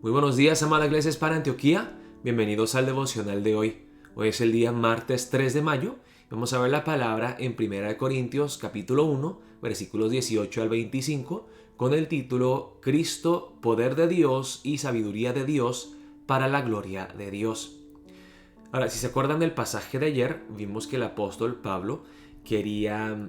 Muy buenos días, amada Iglesia Hispana Antioquía. Bienvenidos al devocional de hoy. Hoy es el día martes 3 de mayo. Vamos a ver la palabra en 1 Corintios capítulo 1, versículos 18 al 25, con el título Cristo, poder de Dios y sabiduría de Dios para la gloria de Dios. Ahora, si se acuerdan del pasaje de ayer, vimos que el apóstol Pablo quería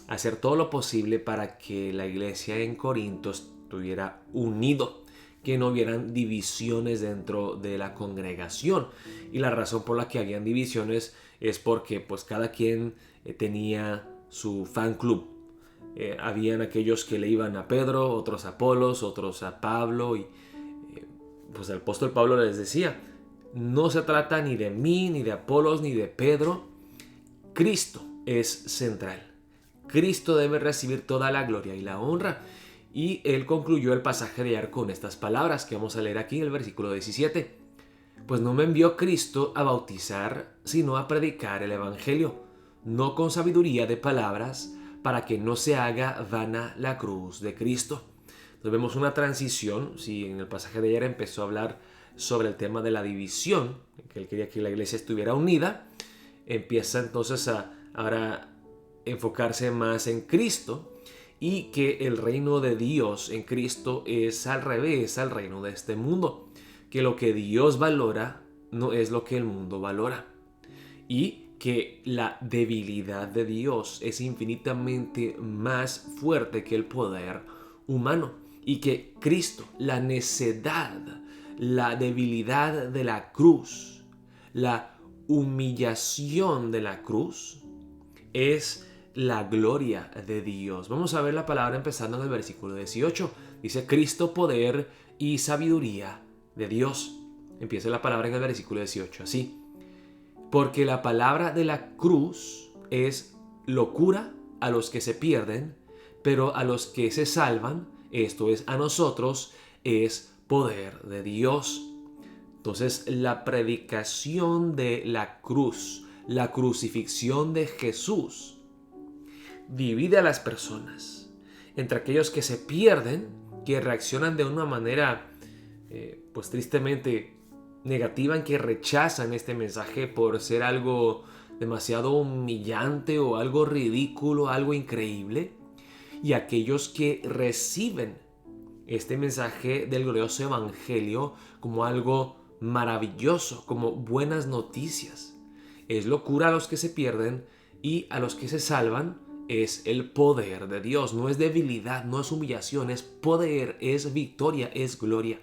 hacer todo lo posible para que la iglesia en Corinto estuviera unido, que no hubieran divisiones dentro de la congregación. Y la razón por la que habían divisiones es porque pues cada quien tenía su fan club. Habían aquellos que le iban a Pedro, otros a Apolos, otros a Pablo, y pues el apóstol Pablo les decía: no se trata ni de mí, ni de Apolos, ni de Pedro. Cristo es central. Cristo debe recibir toda la gloria y la honra. Y él concluyó el pasaje de ayer con estas palabras que vamos a leer aquí en el versículo 17. Pues no me envió Cristo a bautizar, sino a predicar el evangelio, no con sabiduría de palabras, para que no se haga vana la cruz de Cristo. Entonces vemos una transición. Si en el pasaje de ayer empezó a hablar sobre el tema de la división, que él quería que la iglesia estuviera unida, empieza entonces a ahora enfocarse más en Cristo, y que el reino de Dios en Cristo es al revés al reino de este mundo, que lo que Dios valora no es lo que el mundo valora, y que la debilidad de Dios es infinitamente más fuerte que el poder humano, y que Cristo, la necedad, la debilidad de la cruz, la humillación de la cruz, es la gloria de Dios. Vamos a ver la palabra empezando en el versículo 18. Dice: Cristo, poder y sabiduría de Dios. Empieza la palabra en el versículo 18 así: porque la palabra de la cruz es locura a los que se pierden, pero a los que se salvan, esto es, a nosotros, es poder de Dios. Entonces, la predicación de la cruz, la crucifixión de Jesús, divide a las personas entre aquellos que se pierden, que reaccionan de una manera pues tristemente negativa, en que rechazan este mensaje por ser algo demasiado humillante o algo ridículo, algo increíble, y aquellos que reciben este mensaje del glorioso evangelio como algo maravilloso, como buenas noticias. Es locura a los que se pierden, y a los que se salvan es el poder de Dios. No es debilidad, no es humillación, es poder, es victoria, es gloria.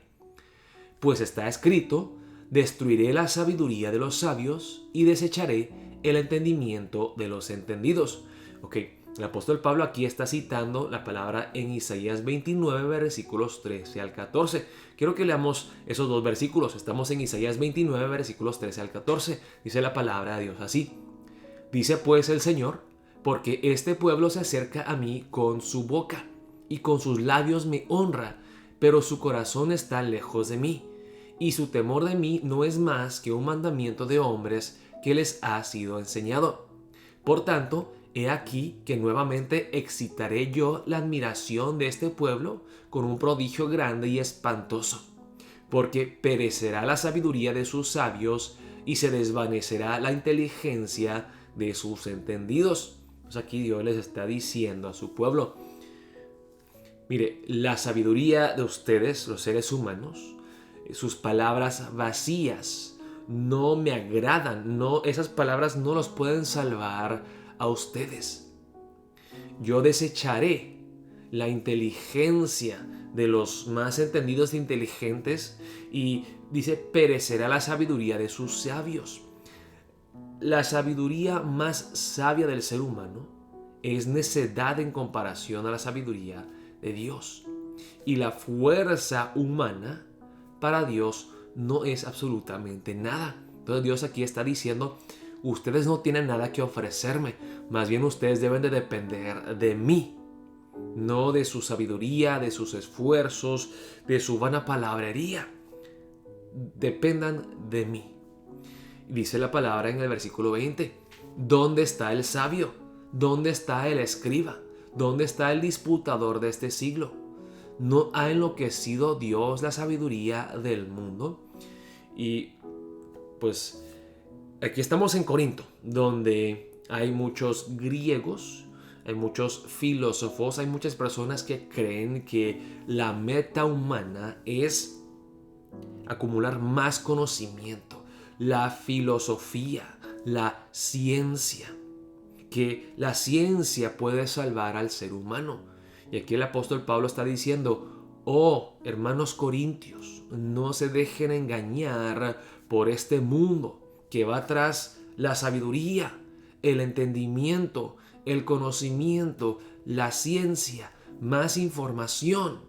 Pues está escrito: destruiré la sabiduría de los sabios y desecharé el entendimiento de los entendidos. Ok, el apóstol Pablo aquí está citando la palabra en Isaías 29, versículos 13 al 14. Quiero que leamos esos dos versículos. Estamos en Isaías 29, versículos 13 al 14. Dice la palabra de Dios así: dice pues el Señor: porque este pueblo se acerca a mí con su boca, y con sus labios me honra, pero su corazón está lejos de mí, y su temor de mí no es más que un mandamiento de hombres que les ha sido enseñado. Por tanto, he aquí que nuevamente excitaré yo la admiración de este pueblo con un prodigio grande y espantoso, porque perecerá la sabiduría de sus sabios y se desvanecerá la inteligencia de sus entendidos. Pues aquí Dios les está diciendo a su pueblo: mire, la sabiduría de ustedes, los seres humanos, sus palabras vacías no me agradan. No, esas palabras no los pueden salvar a ustedes. Yo desecharé la inteligencia de los más entendidos e inteligentes, y dice: perecerá la sabiduría de sus sabios. La sabiduría más sabia del ser humano es necedad en comparación a la sabiduría de Dios. Y la fuerza humana para Dios no es absolutamente nada. Entonces Dios aquí está diciendo: ustedes no tienen nada que ofrecerme, más bien ustedes deben de depender de mí, no de su sabiduría, de sus esfuerzos, de su vana palabrería. Dependan de mí. Dice la palabra en el versículo 20: ¿dónde está el sabio? ¿Dónde está el escriba? ¿Dónde está el disputador de este siglo? ¿No ha enloquecido Dios la sabiduría del mundo? Y pues aquí estamos en Corinto, donde hay muchos griegos, hay muchos filósofos, hay muchas personas que creen que la meta humana es acumular más conocimiento, la filosofía, la ciencia, que la ciencia puede salvar al ser humano. Y aquí el apóstol Pablo está diciendo: oh, hermanos corintios, no se dejen engañar por este mundo que va tras la sabiduría, el entendimiento, el conocimiento, la ciencia, más información.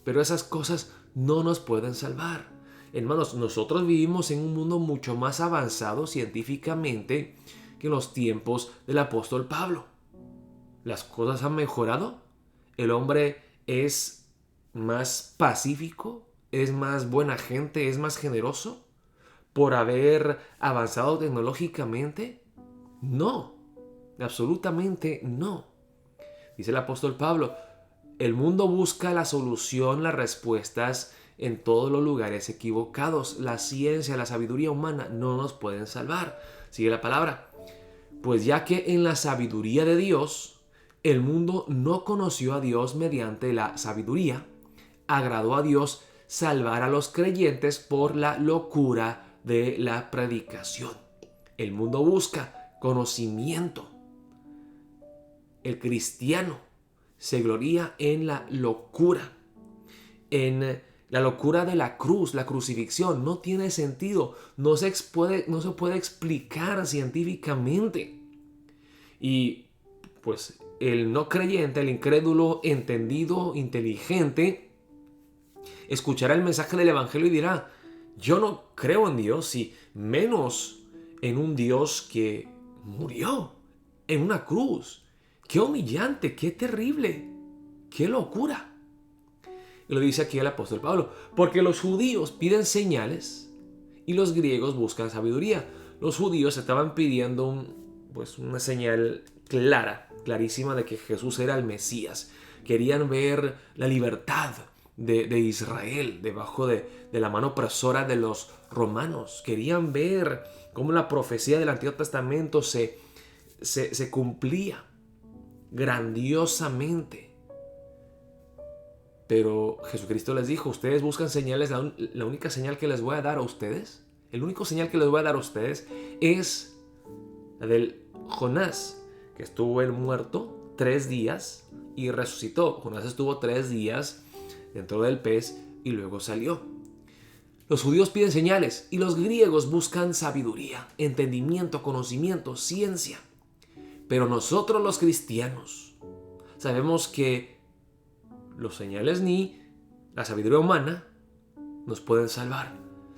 Pero esas cosas no nos pueden salvar. Hermanos, nosotros vivimos en un mundo mucho más avanzado científicamente que en los tiempos del apóstol Pablo. Las cosas han mejorado. El hombre es más pacífico, es más buena gente, es más generoso por haber avanzado tecnológicamente. No, absolutamente no. Dice el apóstol Pablo: el mundo busca la solución, las respuestas en todos los lugares equivocados. La ciencia, la sabiduría humana no nos pueden salvar. Sigue la palabra: pues ya que en la sabiduría de Dios, el mundo no conoció a Dios mediante la sabiduría, agradó a Dios salvar a los creyentes por la locura de la predicación. El mundo busca conocimiento. El cristiano se gloría en la locura, en la locura de la cruz, la crucifixión. No tiene sentido, no se puede explicar científicamente. Y pues el no creyente, el incrédulo, entendido, inteligente, escuchará el mensaje del evangelio y dirá: yo no creo en Dios, y menos en un Dios que murió en una cruz. ¡Qué humillante! ¡Qué terrible! ¡Qué locura! Y lo dice aquí el apóstol Pablo: porque los judíos piden señales y los griegos buscan sabiduría. Los judíos estaban pidiendo una señal clarísima de que Jesús era el Mesías. Querían ver la libertad de Israel debajo de la mano opresora de los romanos. Querían ver cómo la profecía del Antiguo Testamento se cumplía grandiosamente. Pero Jesucristo les dijo: ustedes buscan señales. La única señal que les voy a dar a ustedes, el único señal que les voy a dar a ustedes es la del Jonás, que estuvo él muerto 3 días y resucitó. Jonás estuvo 3 días dentro del pez y luego salió. Los judíos piden señales y los griegos buscan sabiduría, entendimiento, conocimiento, ciencia. Pero nosotros los cristianos sabemos que los señales ni la sabiduría humana nos pueden salvar.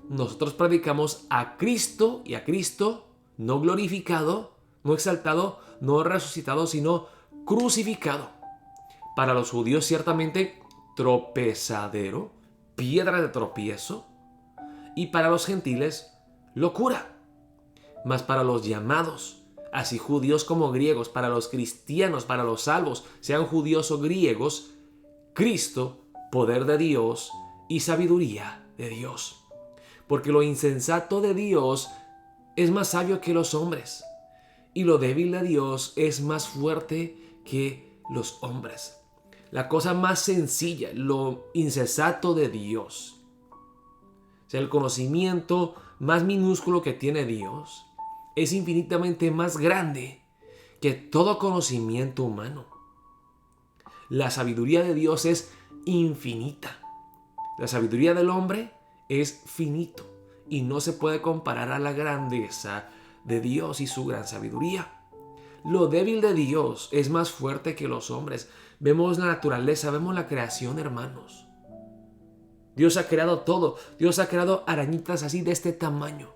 Nosotros predicamos a Cristo, y a Cristo no glorificado, no exaltado, no resucitado, sino crucificado. Para los judíos ciertamente tropezadero, piedra de tropiezo, y para los gentiles locura. Mas para los llamados, así judíos como griegos, para los cristianos, para los salvos, sean judíos o griegos, Cristo, poder de Dios y sabiduría de Dios. Porque lo insensato de Dios es más sabio que los hombres, y lo débil de Dios es más fuerte que los hombres. La cosa más sencilla, lo insensato de Dios, o sea, el conocimiento más minúsculo que tiene Dios, es infinitamente más grande que todo conocimiento humano. La sabiduría de Dios es infinita. La sabiduría del hombre es finito y no se puede comparar a la grandeza de Dios y su gran sabiduría. Lo débil de Dios es más fuerte que los hombres. Vemos la naturaleza, vemos la creación, hermanos. Dios ha creado todo. Dios ha creado arañitas así de este tamaño,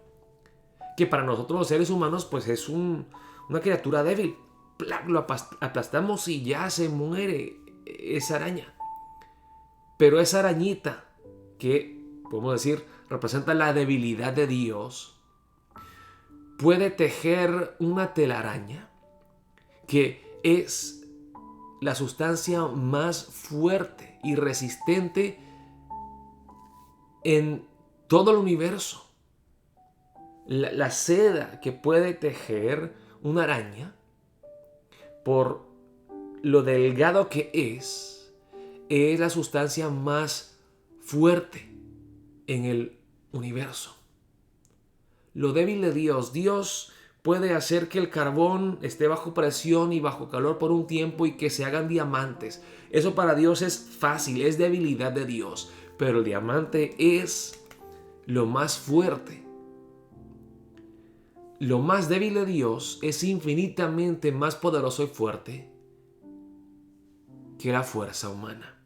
que para nosotros los seres humanos pues es una criatura débil. Lo aplastamos y ya se muere esa araña. Pero esa arañita, que podemos decir representa la debilidad de Dios, puede tejer una telaraña que es la sustancia más fuerte y resistente en todo el universo. La seda que puede tejer una araña, por lo delgado que es la sustancia más fuerte en el universo. Lo débil de Dios. Dios puede hacer que el carbón esté bajo presión y bajo calor por un tiempo y que se hagan diamantes. Eso para Dios es fácil, es debilidad de Dios. Pero el diamante es lo más fuerte. Lo más débil de Dios es infinitamente más poderoso y fuerte que la fuerza humana.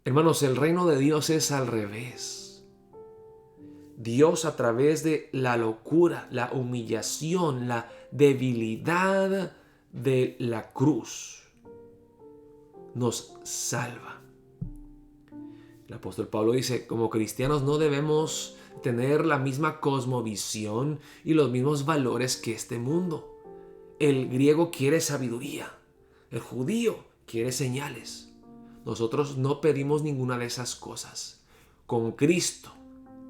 Hermanos, el reino de Dios es al revés. Dios, a través de la locura, la humillación, la debilidad de la cruz, nos salva. El apóstol Pablo dice, como cristianos no debemos tener la misma cosmovisión y los mismos valores que este mundo. El griego quiere sabiduría, el judío quiere señales. Nosotros no pedimos ninguna de esas cosas. Con Cristo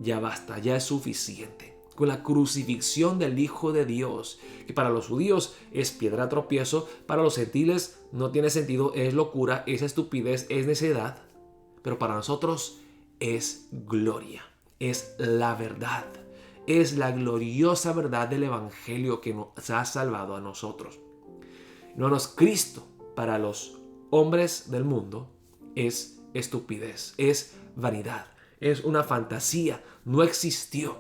ya basta, ya es suficiente. Con la crucifixión del Hijo de Dios, que para los judíos es piedra de tropiezo, para los gentiles no tiene sentido, es locura, es estupidez, es necedad, pero para nosotros es gloria, es la verdad, es la gloriosa verdad del Evangelio que nos ha salvado a nosotros. Hermanos, Cristo para los hombres del mundo es estupidez, es vanidad. Es una fantasía, no existió.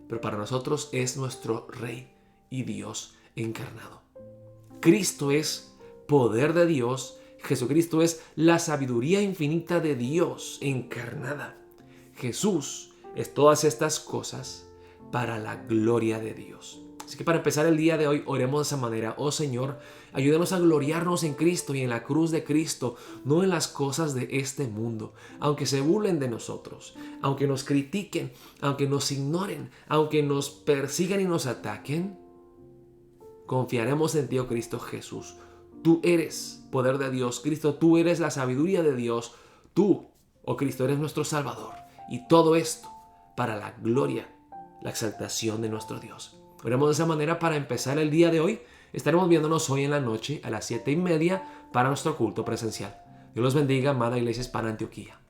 Pero para nosotros es nuestro Rey y Dios encarnado. Cristo es poder de Dios. Jesucristo es la sabiduría infinita de Dios encarnada. Jesús es todas estas cosas para la gloria de Dios. Así que para empezar el día de hoy, oremos de esa manera. Oh Señor, ayúdanos a gloriarnos en Cristo y en la cruz de Cristo, no en las cosas de este mundo. Aunque se burlen de nosotros, aunque nos critiquen, aunque nos ignoren, aunque nos persigan y nos ataquen, confiaremos en ti, oh Cristo Jesús. Tú eres poder de Dios, Cristo, tú eres la sabiduría de Dios. Tú, oh Cristo, eres nuestro Salvador. Y todo esto para la gloria, la exaltación de nuestro Dios. Oremos de esa manera para empezar el día de hoy. Estaremos viéndonos hoy en la noche a las 7:30 para nuestro culto presencial. Dios los bendiga, amada Iglesia Hispana Antioquía.